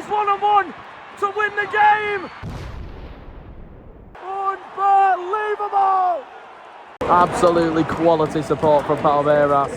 one-on-one to win the game. Unbelievable! Absolutely quality support from Palmeiras.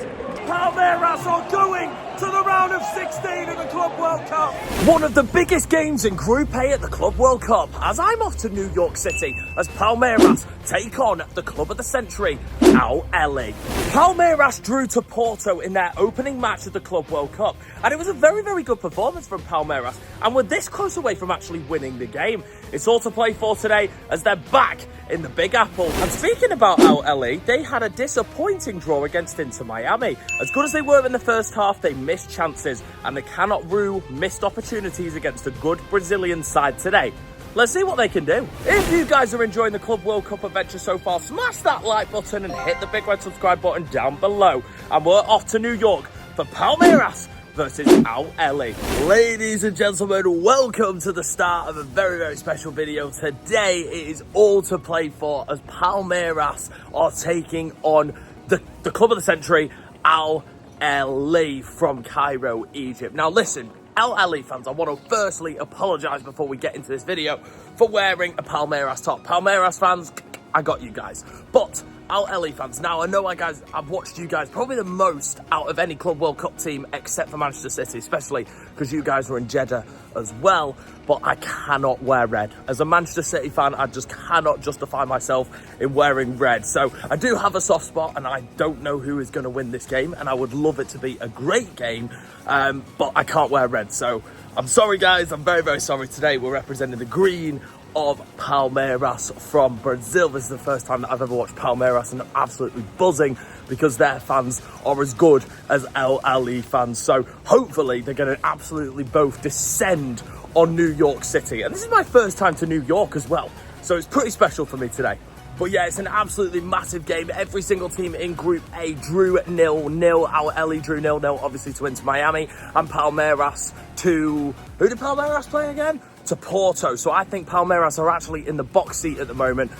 Palmeiras are going to the round of 16 of the Club World Cup. One of the biggest games in Group A at the Club World Cup, as I'm off to New York City as Palmeiras take on the Club of the Century, Ahly. Palmeiras drew to Porto in their opening match of the Club World Cup, and it was a very, very good performance from Palmeiras, and we're this close away from actually winning the game. It's all to play for today as they're back in the Big Apple. And speaking about Ahly, they had a disappointing draw against Inter Miami. As good as they were in the first half, they missed chances, and they cannot rue missed opportunities against a good Brazilian side today. Let's see what they can do. If you guys are enjoying the Club World Cup adventure so far, smash that like button and hit the big red subscribe button down below. And we're off to New York for Palmeiras versus Ahly. Ladies and gentlemen, welcome to the start of a very, very special video. Today it is all to play for as Palmeiras are taking on the Club of the Century, Ahly from Cairo, Egypt. Now listen, Ahly fans, I want to firstly apologise before we get into this video for wearing a Palmeiras top. Palmeiras fans, I got you guys. But Ahly fans, now I know I've watched you guys probably the most out of any Club World Cup team except for Manchester City, especially because you guys were in Jeddah as well, but I cannot wear red. As a Manchester City fan, I just cannot justify myself in wearing red. So I do have a soft spot and I don't know who is going to win this game, and I would love it to be a great game, but I can't wear red. So I'm sorry guys, I'm very, very sorry. Today we're representing the green of Palmeiras from Brazil. This is the first time that I've ever watched Palmeiras, and I'm absolutely buzzing because their fans are as good as Ahly fans. So hopefully they're going to absolutely both descend on New York City. And this is my first time to New York as well, so it's pretty special for me today. But yeah, it's an absolutely massive game. Every single team in Group A drew 0-0. Ahly drew 0-0, obviously, to Inter Miami. And Palmeiras to... Who did Palmeiras play again? To Porto. So I think Palmeiras are actually in the box seat at the moment,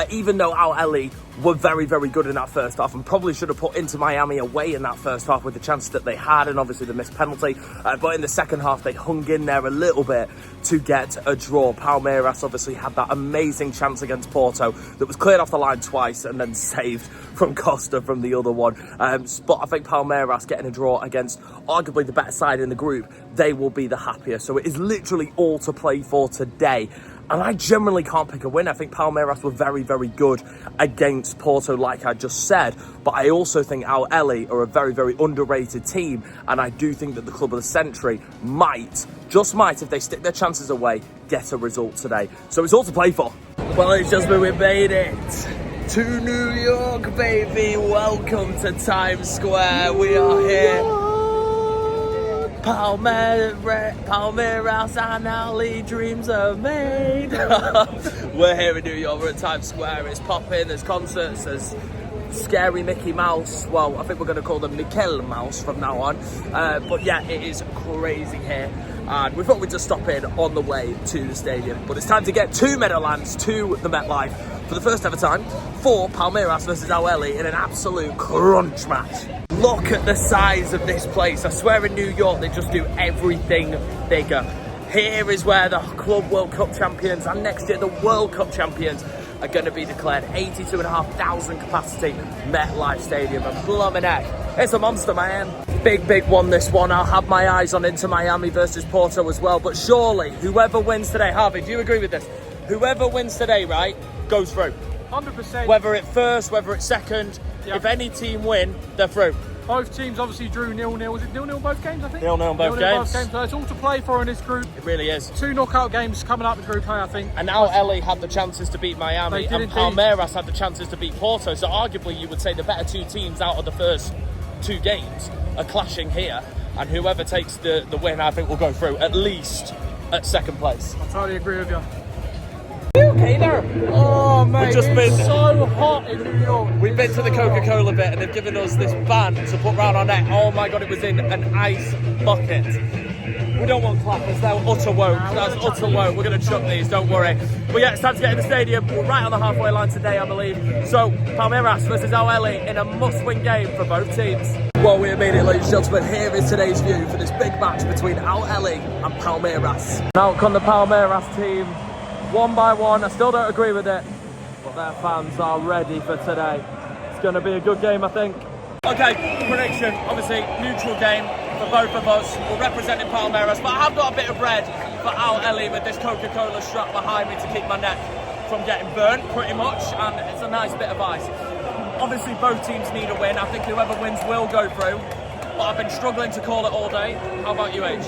even though Ahly were very, very good in that first half and probably should have put Inter Miami away in that first half with the chances that they had and obviously the missed penalty. But in the second half, they hung in there a little bit to get a draw. Palmeiras obviously had that amazing chance against Porto that was cleared off the line twice and then saved from Costa from the other one. But I think Palmeiras getting a draw against arguably the better side in the group, they will be the happier. So it is literally all to play for today. And I generally can't pick a win. I think Palmeiras were very, very good against Porto, like I just said. But I also think Ahly are a very, very underrated team. And I do think that the Club of the Century might, just might, if they stick their chances away, get a result today. So it's all to play for. Well, it's just been, we made it to New York, baby. Welcome to Times Square. We are here. Palmeiras and Ahly, dreams are made. We're here in New York, we're at Times Square. It's popping, there's concerts, there's scary Mickey Mouse. Well, I think we're going to call them Mikel Mouse from now on. But yeah, it is crazy here. And we thought we'd just stop in on the way to the stadium. But it's time to get to Meadowlands, to the MetLife, for the first ever time for Palmeiras versus Ahly in an absolute crunch match. Look at the size of this place. I swear in New York they just do everything bigger. Here is where the Club World Cup champions and next year the World Cup champions are going to be declared. 82,500 capacity MetLife Stadium, and blooming heck, it's a monster, man. Big, big one, this one. I'll have my eyes on Inter Miami versus Porto as well, but surely whoever wins today, Harvey, do you agree with this? Whoever wins today, right, goes through. 100%. Whether it's first, whether it's second, yep. If any team win, they're through. Both teams obviously drew 0-0. Was it 0-0 both games, I think? 0-0 both games. So it's all to play for in this group. It really is. 2 knockout games coming up in Group A, I think. And now Ahly had the chances to beat Miami, and Palmeiras had the chances to beat Porto. So arguably you would say the better two teams out of the first 2 games are clashing here. And whoever takes the win, I think, will go through, at least at second place. I totally agree with you. Okay there. Oh mate, We've just been so hot in New York. We've been to the Coca-Cola bit and they've given us this band to put round our neck. Oh my god, it was in an ice bucket. We don't want clappers, they're utter woke. That's utter woke. We're going to chuck these, don't worry. But yeah, it's time to get in the stadium. We're right on the halfway line today, I believe. So, Palmeiras versus Ahly in a must-win game for both teams. Well, we made it, ladies and gentlemen. Here is today's view for this big match between Ahly and Palmeiras. Now come the Palmeiras team, one by one. I still don't agree with it, but their fans are ready for today. It's going to be a good game, I think. Okay, prediction. Obviously, neutral game for both of us. We're representing Palmeiras, but I have got a bit of red for Ahly with this Coca-Cola strap behind me to keep my neck from getting burnt, pretty much, and it's a nice bit of ice. Obviously, both teams need a win. I think whoever wins will go through, but I've been struggling to call it all day. How about you, H?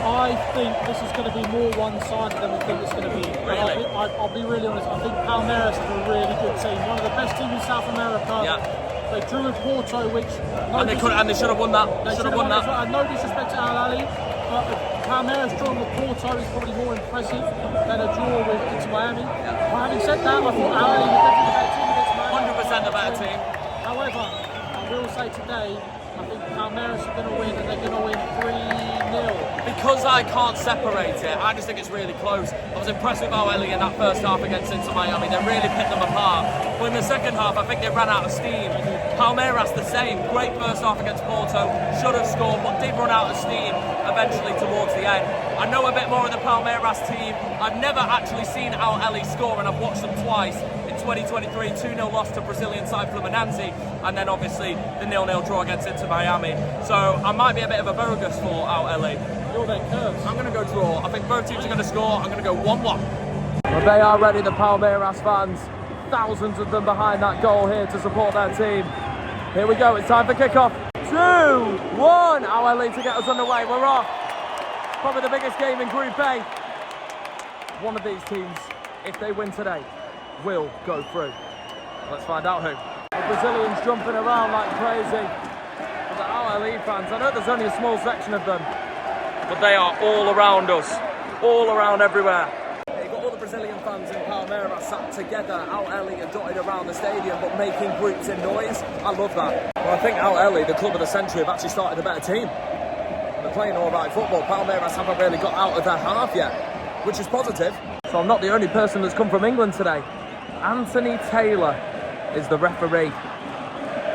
I think this is going to be more one-sided than we think it's going to be. Really? I'll be really honest. I think Palmeiras are a really good team. One of the best teams in South America. Yeah. They drew with Porto, which... And they should have won that. They should have won that. And no disrespect to Ahly, but Palmeiras drawing with Porto is probably more impressive than a draw with Inter Miami. Yeah. But having said that, I thought Ahly was definitely a better team against Miami. 100% a better team. However, I will say today, I think Palmeiras are going to win, and they're going to win 3-0. Because I can't separate it, I just think it's really close. I was impressed with Ahly in that first half against Inter Miami. They really picked them apart. But in the second half, I think they ran out of steam. Palmeiras the same. Great first half against Porto. Should have scored, but did run out of steam eventually towards the end. I know a bit more of the Palmeiras team. I've never actually seen Ahly score, and I've watched them twice. In 2023, 2-0 loss to Brazilian side Fluminense, and then obviously the 0-0 draw against Inter Miami. So I might be a bit of a bogus for Ahly. You're their curves. I'm going to go draw. I think both teams are going to score. I'm going to go 1-1. Well, they are ready, the Palmeiras fans. Thousands of them behind that goal here to support their team. Here we go. It's time for kickoff. 2-1. Ahly to get us underway. We're off. Probably the biggest game in Group A. One of these teams, if they win today, will go through. Let's find out who. The Brazilians jumping around like crazy. For the Ahly fans, I know there's only a small section of them, but they are all around us, all around everywhere. You've got all the Brazilian fans in Palmeiras sat together, Ahly and dotted around the stadium, but making groups in noise. I love that. Well, I think Ahly, the club of the century, have actually started a better team. They're playing all right football. Palmeiras haven't really got out of their half yet, which is positive. So I'm not the only person that's come from England today. Anthony Taylor is the referee.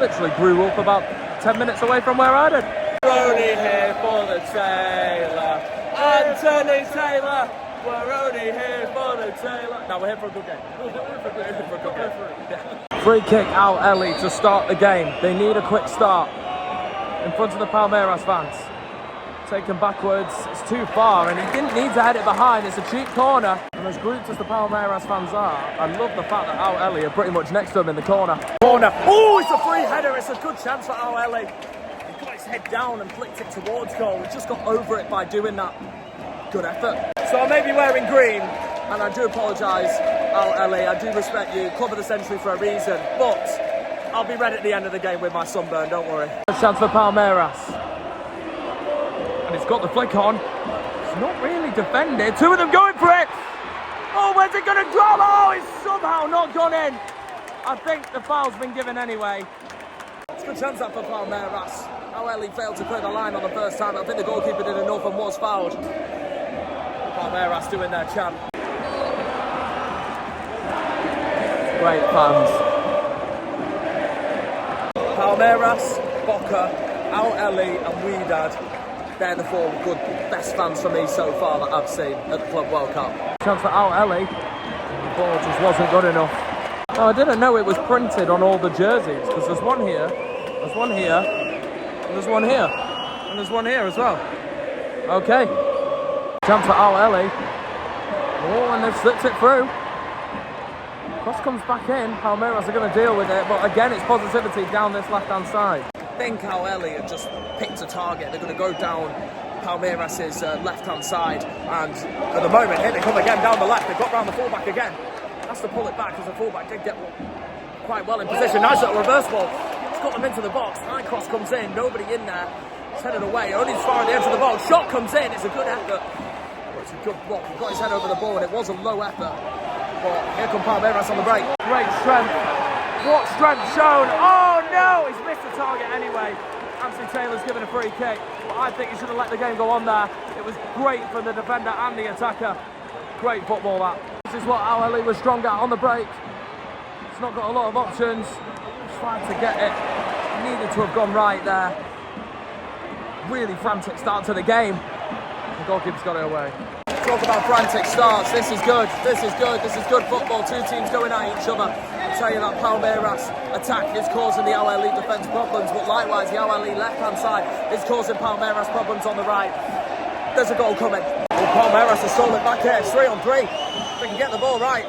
Literally grew up about 10 minutes away from where I did. We're only here for the Taylor. Anthony Taylor. We're only here for the Taylor. No, we're here for a good game. Free kick Ahly to start the game. They need a quick start in front of the Palmeiras fans. Taken backwards, it's too far, and he didn't need to head it behind. It's a cheap corner, and as grouped as the Palmeiras fans are, I love the fact that Ahly are pretty much next to him in the corner. Oh, it's a free header. It's a good chance for Ahly. He got his head down and flicked it towards goal. He just got over it by doing that. Good effort. So I may be wearing green, and I do apologise, Ahly. I do respect you, club of the century for a reason, but I'll be red at the end of the game with my sunburn. Don't worry. Chance for Palmeiras. And it's got the flick on. It's not really defended. Two of them going for it. Oh, where's it going to drop? Oh, it's somehow not gone in. I think the foul's been given anyway. It's a good chance that for Palmeiras. Ahly failed to clear the line on the first time. I think the goalkeeper did enough and was fouled. Palmeiras doing their chant. Great fans. Palmeiras, Boca, Ahly and Wydad. They're the four good, best fans for me so far that I've seen at the Club World Cup. Chance for Ahly. The ball just wasn't good enough. Oh, I didn't know it was printed on all the jerseys, because there's one here, there's one here, and there's one here, and there's one here as well. Okay. Chance for Ahly. Oh, and they've slipped it through. Cross comes back in. Palmeiras are going to deal with it, but again, it's positivity down this left-hand side. I think Ahly have just picked a target. They're going to go down Palmeiras' left-hand side, and at the moment, here they come again down the left. They've got round the fullback again. Has to pull it back, because the fullback did get quite well in position. Nice little reverse ball. It's got them into the box. High cross comes in. Nobody in there. It's headed away. Only as far as the edge of the box. Shot comes in. It's a good effort. Oh, it's a good block. He got his head over the ball, and it was a low effort. But here come Palmeiras on the break. Great strength. What strength shown. Oh no, he's missed the target anyway. Anthony Taylor's given a free kick, but I think he should have let the game go on there. It was great for the defender and the attacker. Great football that. This is what Ahly was strong at on the break. It's not got a lot of options. He's trying to get it needed to have gone right there. Really frantic start to the game. The goalkeeper's got it away. Talk about frantic starts. This is good. This is good. This is good football. Two teams going at each other. I'll tell you that Palmeiras attack is causing the Ahly defence problems, but likewise the Ahly left-hand side is causing Palmeiras problems on the right. There's a goal coming. Palmeiras has stolen it back here. It's 3-on-3. They can get the ball right.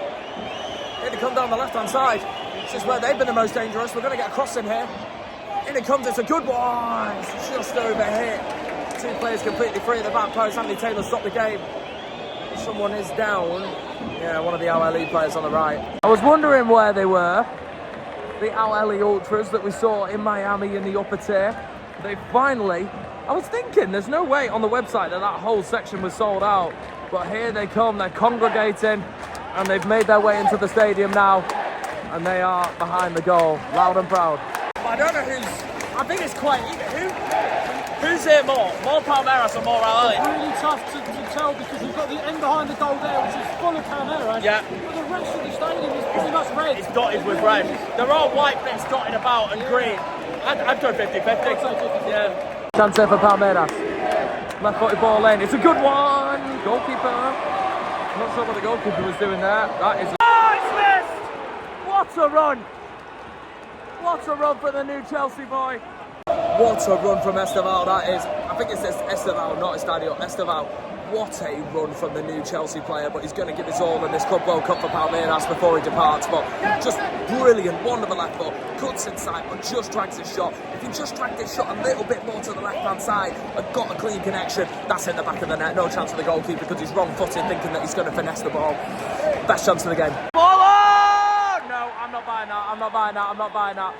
Here they come down the left-hand side. This is where they've been the most dangerous. We're going to get a cross in here. In it comes. It's a good one. It's just over here. Two players completely free at the back post. Anthony Taylor stopped the game. Someone is down. Yeah, one of the Ahly players on the right. I was wondering where they were. The Ahly Ultras that we saw in Miami in the upper tier. They finally... I was thinking, there's no way on the website that whole section was sold out. But here they come, they're congregating, and they've made their way into the stadium now. And they are behind the goal, loud and proud. I don't know who's... I think it's quite... Who's here more? More Palmeiras or more Ahly? It's really tough to tell because you've got the end behind the goal there, which is full of Palmeiras. Yeah. But the rest of the stadium is pretty much red. It's dotted with red. There are white bits dotted about and green. I'd go 50-50. Yeah. Chance here for Palmeiras. Left-footed ball in. It's a good one. Goalkeeper. I'm not sure what the goalkeeper was doing there. That is... Oh, it's missed! What a run! What a run for the new Chelsea boy. What a run from Esteval that is. I think it says Esteval, not Estadio. Esteval. What a run from the new Chelsea player, but he's going to give his all in this Club World Cup for Palmeiras before he departs. But just brilliant, wonderful left foot, cuts inside, but just drags his shot. If he just dragged his shot a little bit more to the left-hand side and got a clean connection, that's in the back of the net. No chance for the goalkeeper because he's wrong-footed, thinking that he's going to finesse the ball. Best chance of the game. Ball on! No, I'm not buying that. I'm not buying that. I'm not buying that.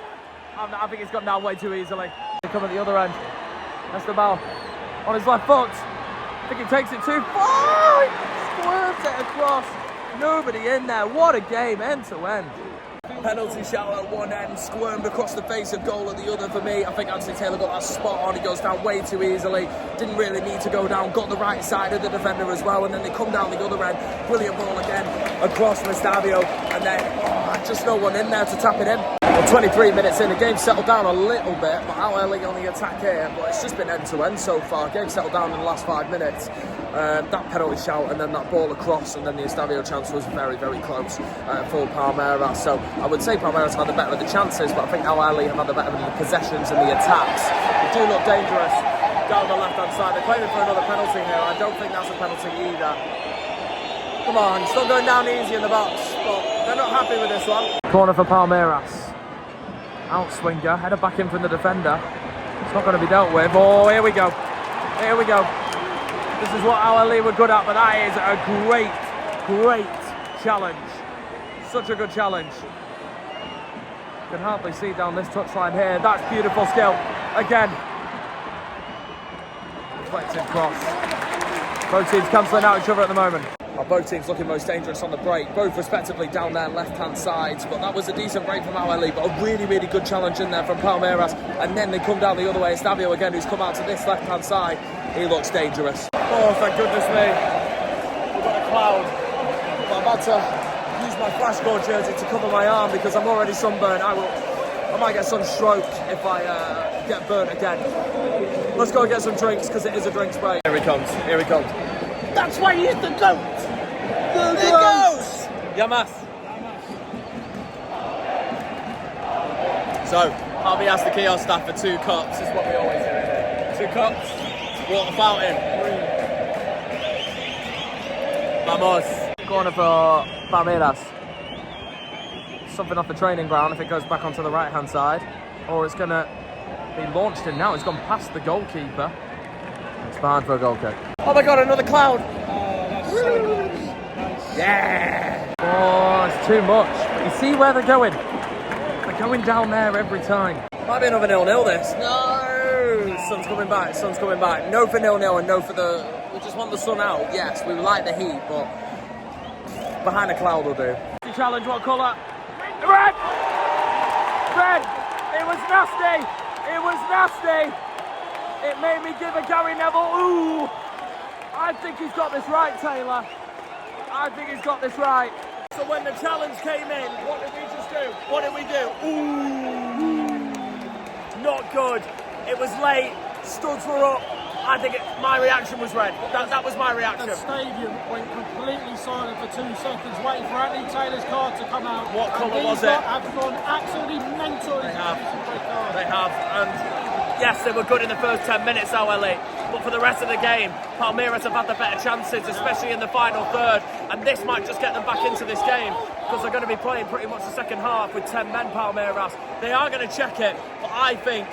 I think it's gone down way too easily. They come at the other end. That's the ball on his left foot. I think he takes it too far. He swerves it across. Nobody in there. What a game, end to end. Penalty shout at one end, squirmed across the face of goal at the other for me. I think Anthony Taylor got that spot on. He goes down way too easily. Didn't really need to go down. Got the right side of the defender as well. And then they come down the other end. Brilliant ball again across Estadio. And then just no one in there to tap it in. Well, 23 minutes in, the game settled down a little bit, but Ahly on the attack here, but it's just been end-to-end so far. Game settled down in the last 5 minutes. That penalty shout and then that ball across and then the Estadio chance was very, very close for Palmeiras. So I would say Palmeiras had the better of the chances, but I think Ahly have had the better of the possessions and the attacks. They do look dangerous down the left-hand side. They're claiming for another penalty here. I don't think that's a penalty either. Come on, still going down easy in the box, but they're not happy with this one. Corner for Palmeiras. Outswinger, header back in from the defender. It's not going to be dealt with. Oh, here we go. Here we go. This is what Ahly were good at, but that is a great, great challenge. Such a good challenge. You can hardly see down this touchline here. That's beautiful skill. Again. Deflected cross. Both teams cancelling out each other at the moment. Both teams looking most dangerous on the break, both respectively down their left-hand sides, but that was a decent break from Ahly, but a really, really good challenge in there from Palmeiras, and then they come down the other way. Estadio again, who's come out to this left-hand side. He looks dangerous. Oh, thank goodness me. We've got a cloud. But I'm about to use my Flashscore jersey to cover my arm because I'm already sunburned. I might get sunstroke if I get burnt again. Let's go and get some drinks because it is a drinks break. Here he comes, here he comes. That's why he's the GOAT! The GOAT! Yamas. So, Harvey asked the kiosk staff for 2 cups. This is what we always do. 2 cups, water fountain. Vamos. Corner for Palmeiras. Something off the training ground if it goes back onto the right-hand side. Or it's going to be launched in now. It's gone past the goalkeeper. It's behind for a goal kick. Oh my god, another cloud! Oh, that's so nice. Yeah! Oh, it's too much. But you see where they're going? They're going down there every time. Might be another 0-0 this. No! Sun's coming back, sun's coming back. No for 0-0 and no for the... We just want the sun out. Yes, we like the heat, but behind a cloud will do. Challenge, what colour? Red! Red! It was nasty! It was nasty! It made me give a Gary Neville. Ooh! I think he's got this right, Taylor. I think he's got this right. So when the challenge came in, what did we just do? What did we do? Ooh! not good. It was late, studs were up. I think my reaction was red. That was my reaction. The stadium went completely silent for 2 seconds, waiting for Ahly Taylor's card to come out. What colour was it? Have gone absolutely mental. They have. And yes, they were good in the first 10 minutes, Ahly. But for the rest of the game, Palmeiras have had the better chances, especially in the final third. And this might just get them back into this game, because they're going to be playing pretty much the second half with 10 men, Palmeiras. They are going to check it, but I think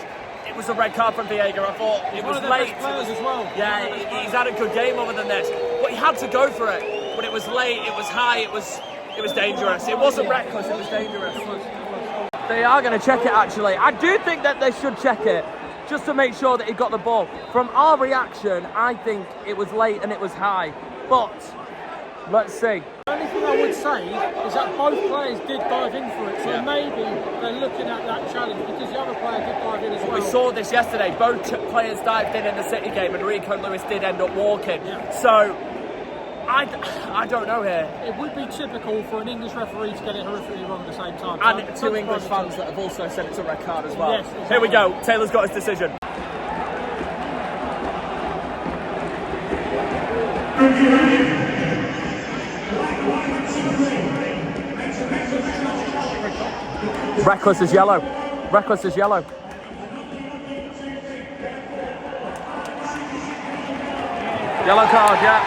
it was a red card from Viega. I thought it was late. Players as well. Yeah, he's had a good game other than this, but he had to go for it. But it was late, it was high, it was dangerous. It wasn't reckless, it was dangerous. They are going to check it, actually. I do think that they should check it, just to make sure that he got the ball. From our reaction, I think it was late and it was high. But let's see. The only thing I would say is that both players did dive in for it, so maybe they're looking at that challenge because the other player did dive in as well. We saw this yesterday. Both players dived in the City game, and Rico Lewis did end up walking. Yeah. So I don't know here. It would be typical for an English referee to get it horrifically wrong at the same time. And two English fans that have also said it's a red card as well. Yes, exactly. Here we go. Taylor's got his decision. Reckless is yellow. Reckless is yellow. Yellow card, yeah.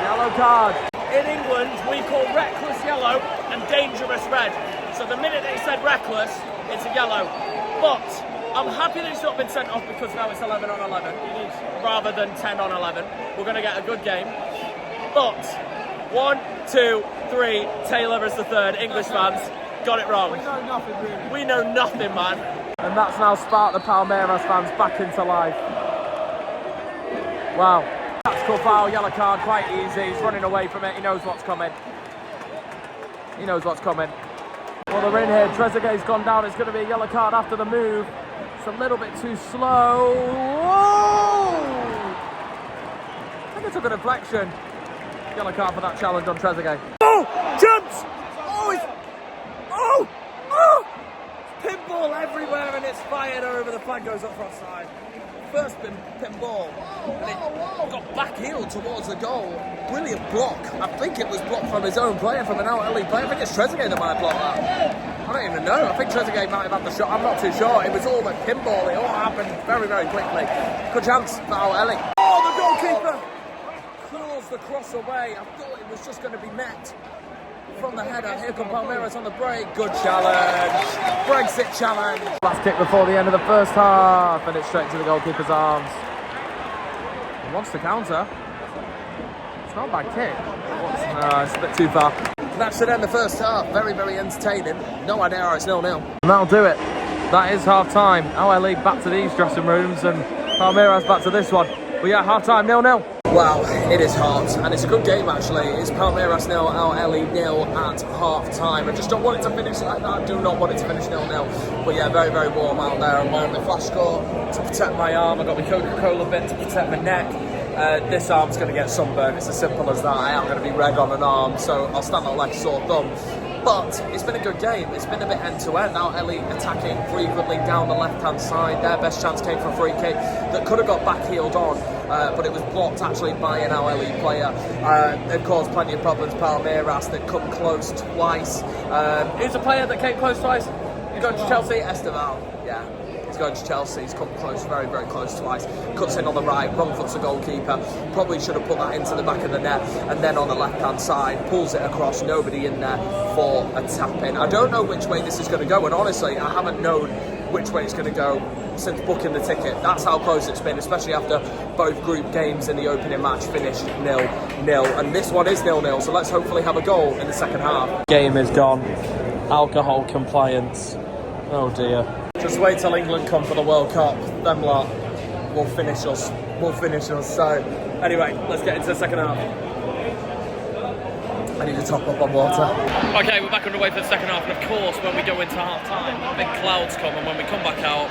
Yellow card. In England, we call reckless yellow and dangerous red. So the minute they said reckless, it's a yellow. But I'm happy that it's not been sent off, because now it's 11 on 11 rather than 10 on 11. We're going to get a good game. But 1, 2, 3, Taylor is the third. English fans got it wrong. We know nothing, really. We know nothing, man. And that's now sparked the Palmeiras fans back into life. Wow. Tactical foul, yellow card, quite easy. He's running away from it. He knows what's coming. He knows what's coming. Well, they're in here. Trezeguet's gone down. It's going to be a yellow card after the move. It's a little bit too slow. Whoa! I think it's a good deflection. Yellow card for that challenge on Trezeguet. Oh! Jumps! Oh! Pinball everywhere, and it's fired over. The flag goes up for offside. First pinball, and it got back heel towards the goal. Brilliant block. I think it was blocked from his own player, from an Ahly player. I think it's Trezeguet that might have blocked that. I don't even know. I think Trezeguet might have had the shot. I'm not too sure. It was all a pinball. It all happened very, very quickly. Good chance for Ahly. Oh, the goalkeeper claws the cross away. I thought it was just going to be met from the header. Here come Palmeiras on the break. Good challenge. Brexit challenge. Last kick before the end of the first half, and it's straight to the goalkeeper's arms. He wants to counter. It's not a bad kick. No, it's a bit too far. That should end the first half. Very, very entertaining. No idea how it's 0-0. And that'll do it. That is half time. Ahly back to these dressing rooms, and Palmeiras back to this one. But yeah, half time 0-0. Wow, it is hot, and it's a good game actually. It's Palmeiras 0, Ahly 0 at half time. I just don't want it to finish like that. I do not want it to finish 0-0. But yeah, very, very warm out there. I'm wearing my Flashscore to protect my arm. I've got my Coca-Cola bit to protect my neck. This arm's going to get sunburned. It's as simple as that. I am going to be red on an arm, so I'll stand out like a sore thumb. But it's been a good game. It's been a bit end-to-end. Now Ahly attacking frequently down the left-hand side. Their best chance came from a free kick that could have got back-heeled on, but it was blocked actually by an Ahly player. It caused plenty of problems. Palmeiras that come close twice. Who's a player that came close twice? You going to Chelsea? Esteval. Yeah. He's going to Chelsea. He's come close, very, very close twice. Cuts in on the right, wrong foot's the goalkeeper. Probably should have put that into the back of the net. And then on the left-hand side, pulls it across. Nobody in there for a tap-in. I don't know which way this is going to go, and honestly, I haven't known which way it's going to go since booking the ticket. That's how close it's been, especially after both group games in the opening match finished 0-0. And this one is 0-0, so let's hopefully have a goal in the second half. Game is gone. Alcohol compliance. Oh dear. Just wait till England come for the World Cup. Them lot will finish us. So, anyway, let's get into the second half. I need to top up on water. Okay, we're back underway for the second half, and of course, when we go into half-time, big clouds come, and when we come back out,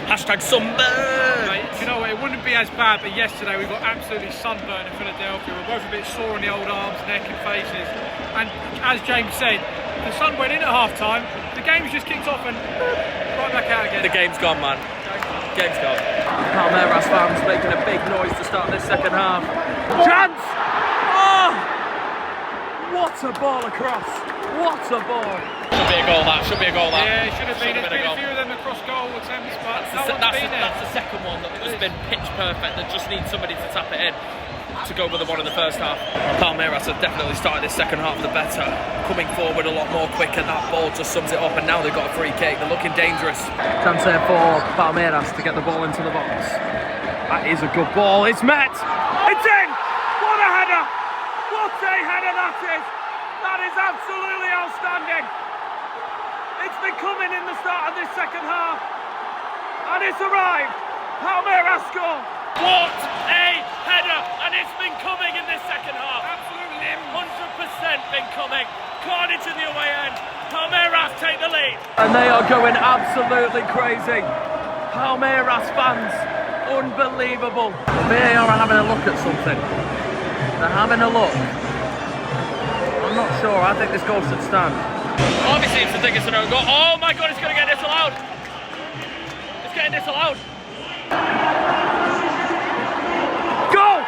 hashtag sunburn! Right, you know, it wouldn't be be as bad, but yesterday we got absolutely sunburned in Philadelphia. We're both a bit sore on the old arms, neck and faces. And as James said, the sun went in at half time, the game's just kicked off and right back out again. The game's gone, man. Game's gone. Palmeiras fans making a big noise to start this second half. Chance! Oh! What a ball across. What a ball. Should be a goal, that. Should be a goal, that. Yeah, it should have been. There's been a few of them across goal attempts, but that's the second one that has been pitch perfect. That just needs somebody to tap it in to go with the one in the first half. Palmeiras have definitely started this second half the better, coming forward a lot more quicker. That ball just sums it up, and now they've got a free kick. They're looking dangerous. Chance here for Palmeiras to get the ball into the box. That is a good ball. It's met. It's in. What a header. What a header that is. That is absolutely outstanding. It's been coming in the start of this second half, and it's arrived. Palmeiras score. What a header, and it's been coming in this second half. absolutely 100% been coming. Carnage to the away end. Palmeiras take the lead. And they are going absolutely crazy. Palmeiras fans, unbelievable. VAR are having a look at something. They're having a look. I'm not sure. I think this goal should stand. Ahly seems to think it's an own goal. Oh my god, it's going to get disallowed. It's getting disallowed. Goal!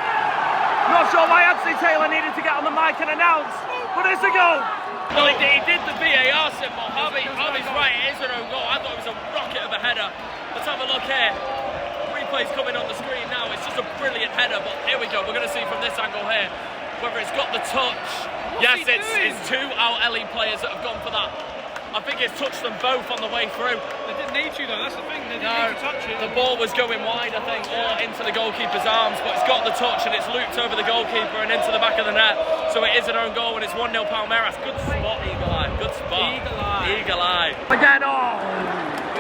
Not sure why Anthony Taylor needed to get on the mic and announce, but it's a goal. Well, he did the VAR symbol. Ahly's right, it is an own goal. I thought it was a rocket of a header. Let's have a look here. Replay's coming on the screen now. It's just a brilliant header, but here we go. We're going to see from this angle here whether it's got the touch. Yes, it's two Ahly players that have gone for that. I think it's touched them both on the way through. They didn't need to though, that's the thing, they didn't need to touch it. The ball was going wide, I think, or into the goalkeeper's arms, but it's got the touch and it's looped over the goalkeeper and into the back of the net. So it is an own goal and it's 1-0 Palmeiras. Good spot, Eagle Eye. Good spot. Eagle Eye. Again, oh!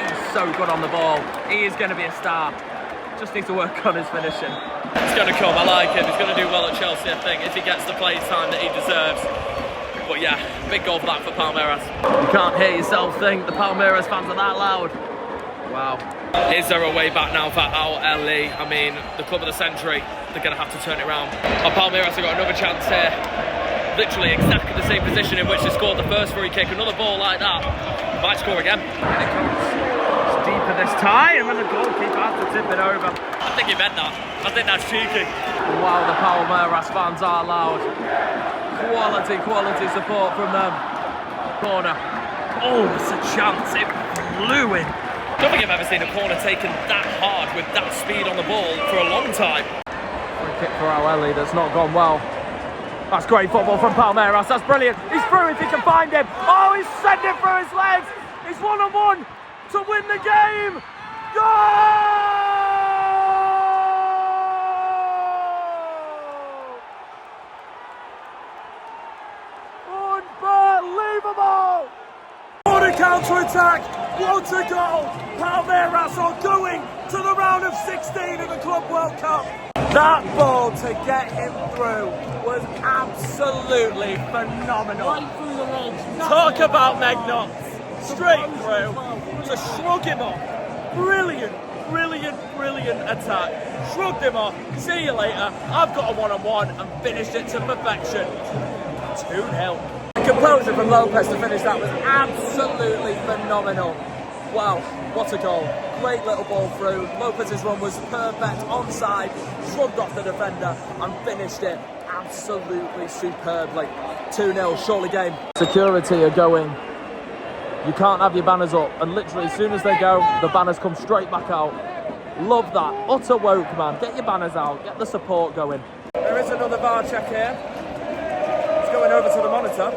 He's so good on the ball. He is going to be a star. Just needs to work on his finishing. It's going to come, I like him. He's going to do well at Chelsea, I think, if he gets the play time that he deserves. But yeah, big goal for that for Palmeiras. You can't hear yourself think the Palmeiras fans are that loud. Wow. Is there a way back now for Ahly? I mean, the club of the century, they're going to have to turn it around. Palmeiras have got another chance here. Literally exactly the same position in which they scored the first free kick. Another ball like that, might score again. And it comes. It's deeper this time, and the goalkeeper has to tip it over. I think he meant that. I think that's cheeky. Wow, the Palmeiras fans are loud. Quality support from them. Corner. Oh, it's a chance. It flew in. I don't think I've ever seen a corner taken that hard with that speed on the ball for a long time. Free kick for Ahly that's not gone well. That's great football from Palmeiras. That's brilliant. He's through if he can find him. Oh, he's sent it through his legs. He's 1-on-1 to win the game. Goal! Unbelievable! What a counter-attack! What a goal! Palmeiras are going to the round of 16 of the Club World Cup. That ball to get him through was absolutely phenomenal. Right through the legs. Talk about Megnots. Straight through. To shrug him off. Brilliant attack. Shrugged him off. See you later. I've got a 1-on-1 and finished it to perfection. 2-0. The composure from Lopez to finish that was absolutely phenomenal. Wow, what a goal. Great little ball through. Lopez's run was perfect, onside, shrugged off the defender and finished it absolutely superbly. 2-0, surely game. Security are going. You can't have your banners up, and literally as soon as they go, the banners come straight back out. Love that. Utter woke, man. Get your banners out, get the support going. There is another VAR check here. It's going over to the monitor.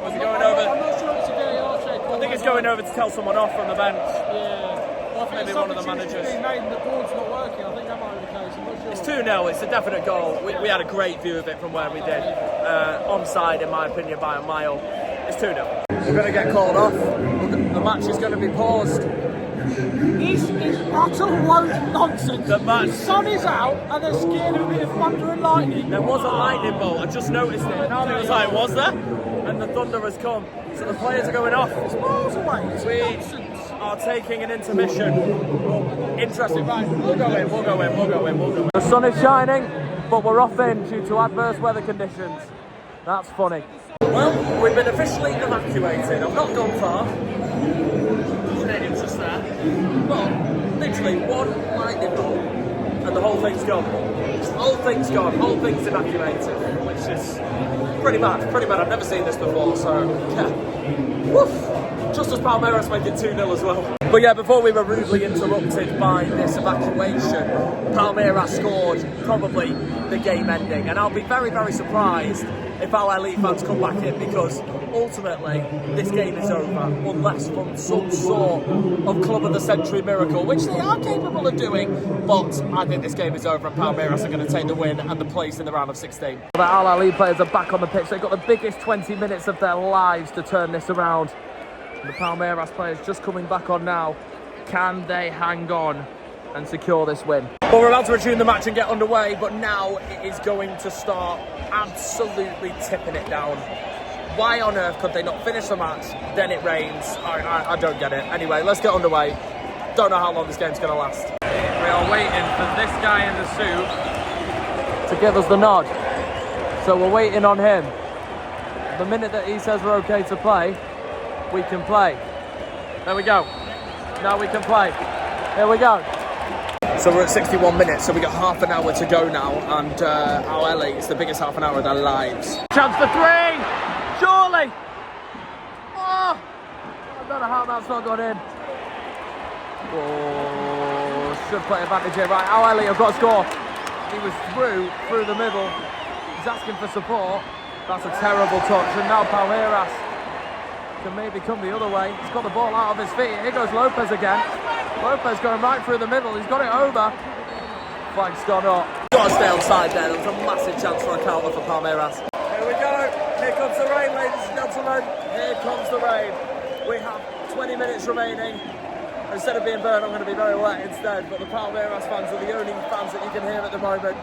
Was he going over? I'm not sure it's a VAR check. I think it's going over to tell someone off from the bench. Yeah. Well, I think Maybe one of the managers. being made and the board's not working. I think that might be the case. I'm not sure. It's 2-0, it's a definite goal. We had a great view of it from where we did. Onside, in my opinion, by a mile. It's 2-0. We're going to get called off. The match is going to be paused. It's utter load of nonsense. The sun is out and they're scared of a bit of thunder and lightning. There was a lightning bolt, I just noticed it. And I was like, was there? And the thunder has come. So the players are going off. It's miles away. It's nonsense. are taking an intermission. Interesting, right, we'll go in. The sun is shining, but we're off in due to adverse weather conditions. That's funny. Well, we've been officially evacuated. I've not gone far. Stadium's just there. But literally one lightning bolt and the whole thing's gone. Whole thing's gone, whole thing's evacuated, which is pretty bad. I've never seen this before, so yeah. Woof! Just as Palmeiras make it 2-0 as well. But yeah, before we were rudely interrupted by this evacuation, Palmeiras scored probably the game ending. And I'll be very, very surprised if our Ahly fans come back in, because ultimately this game is over unless from some sort of Club of the Century miracle, which they are capable of doing. But I think this game is over and Palmeiras are going to take the win and the place in the round of 16. The Ahly players are back on the pitch. They've got the biggest 20 minutes of their lives to turn this around. And the Palmeiras players just coming back on now. Can they hang on and secure this win? Well, we're about to resume the match and get underway, but now it is going to start absolutely tipping it down. Why on earth could they not finish the match? Then it rains. I don't get it. Anyway, let's get underway. Don't know how long this game's going to last. We are waiting for this guy in the suit to give us the nod. So we're waiting on him. The minute that he says we're okay to play, we can play. There we go. Now we can play. Here we go. So we're at 61 minutes, so we got half an hour to go now, and our Ahly, it's the biggest half an hour of their lives. Chance for three! Surely! Oh! I don't know how that's not gone in. Oh, should play advantage here. Right, our Ahly have got to score. He was through the middle. He's asking for support. That's a terrible touch, and now Palmeiras can maybe come the other way. He's got the ball out of his feet. Here goes Lopez again. Lopez going right through the middle. He's got it over. Flag's gone up. Got to stay on side there. There was a massive chance for a counter for Palmeiras. Here we go. Here comes the rain, ladies and gentlemen. Here comes the rain. We have 20 minutes remaining. Instead of being burnt, I'm going to be very wet instead. But the Palmeiras fans are the only fans that you can hear at the moment.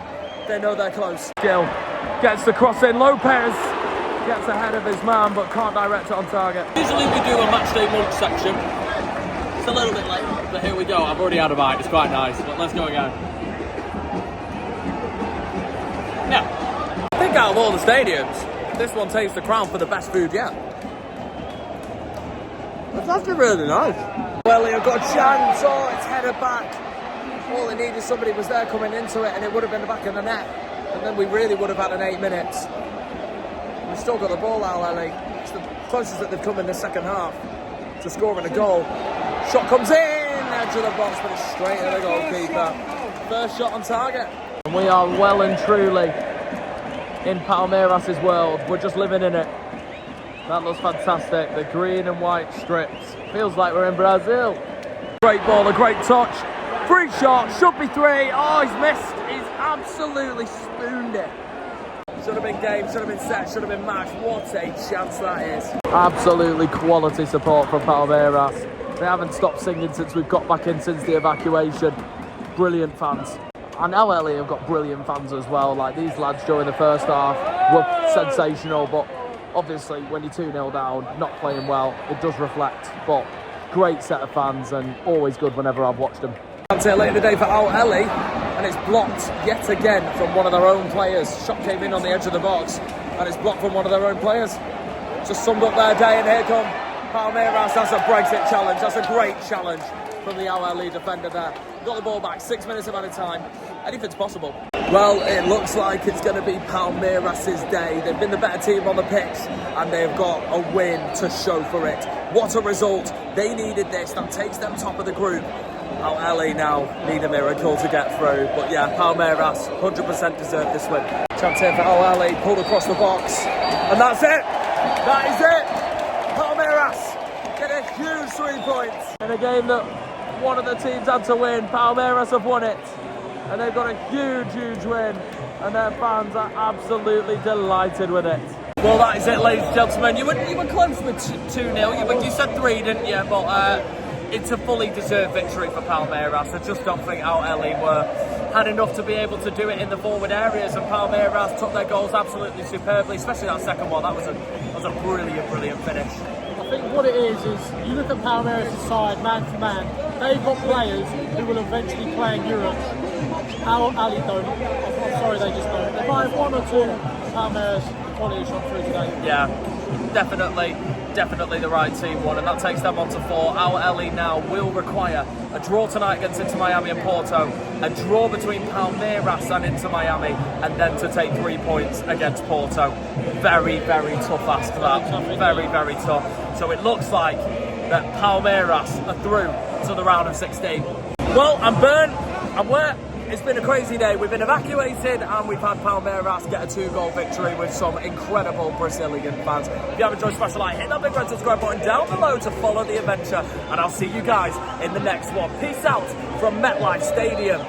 They know they're close. Gill gets the cross in. Lopez gets ahead of his man, but can't direct it on target. Usually we do a matchday lunch section. It's a little bit late, but here we go. I've already had a bite. It's quite nice, but let's go again. Yeah. I think out of all the stadiums, this one takes the crown for the best food yet. It's actually really nice. Well, he've got a chance. Oh, it's headed back. All they needed, somebody was there coming into it, and it would have been the back of the net. And then we really would have had an 8 minutes. We've still got the ball, Ahly. It's the closest that they've come in the second half to scoring a goal. Shot comes in, edge of the box, but it's straight at the goalkeeper. First shot on target. And we are well and truly in Palmeiras' world. We're just living in it. That looks fantastic. The green and white strips. Feels like we're in Brazil. Great ball, a great touch. Free shot, should be three. Oh, he's missed. He's absolutely spooned it. Should have been game, should have been set, should have been match. What a chance that is. Absolutely quality support from Palmeiras. They haven't stopped singing since we've got back in since the evacuation. Brilliant fans. And our Ahly have got brilliant fans as well. Like, these lads during the first half were sensational, but obviously when you're 2-0 down, not playing well, it does reflect. But great set of fans and always good whenever I've watched them. Late in the day for our Ahly, and it's blocked yet again from one of their own players. Shot came in on the edge of the box, and it's blocked from one of their own players. Just summed up their day, and here come Palmeiras. That's a Brexit challenge. That's a great challenge from the Ahly defender there. Got the ball back, 6 minutes of added time. Anything's possible. Well, it looks like it's going to be Palmeiras' day. They've been the better team on the pitch, and they've got a win to show for it. What a result. They needed this. That takes them top of the group. Our Ahly now need a miracle to get through. But yeah, Palmeiras 100% deserve this win. Chance here for Al Ahly, pulled across the box. And that's it. That is it. Palmeiras get a huge 3 points. In a game that one of the teams had to win, Palmeiras have won it. And they've got a huge, huge win. And their fans are absolutely delighted with it. Well, that is it, ladies and gentlemen. You were close with 2-0. You said 3, didn't you? But it's a fully deserved victory for Palmeiras. I just don't think our Ahly had enough to be able to do it in the forward areas, and Palmeiras took their goals absolutely superbly, especially that second one. That was a brilliant, brilliant finish. I think what it is you look at Palmeiras' side, man for man, they've got players who will eventually play in Europe. Ahly don't. I'm sorry, they just don't. They might have one or two Palmeiras quality shot through today. Yeah, definitely the right team won, and that takes them on to 4. Our Ahly now will require a draw tonight against Inter Miami and Porto, a draw between Palmeiras and Inter Miami, and then to take 3 points against Porto. Very tough ask that. Very tough. So it looks like that Palmeiras are through to the round of 16. Well, I'm burnt, I'm wet. It's been a crazy day. We've been evacuated and we've had Palmeiras get a 2-goal victory with some incredible Brazilian fans. If you have enjoyed Special Light, hit that big red subscribe button down below to follow the adventure, and I'll see you guys in the next one. Peace out from MetLife Stadium.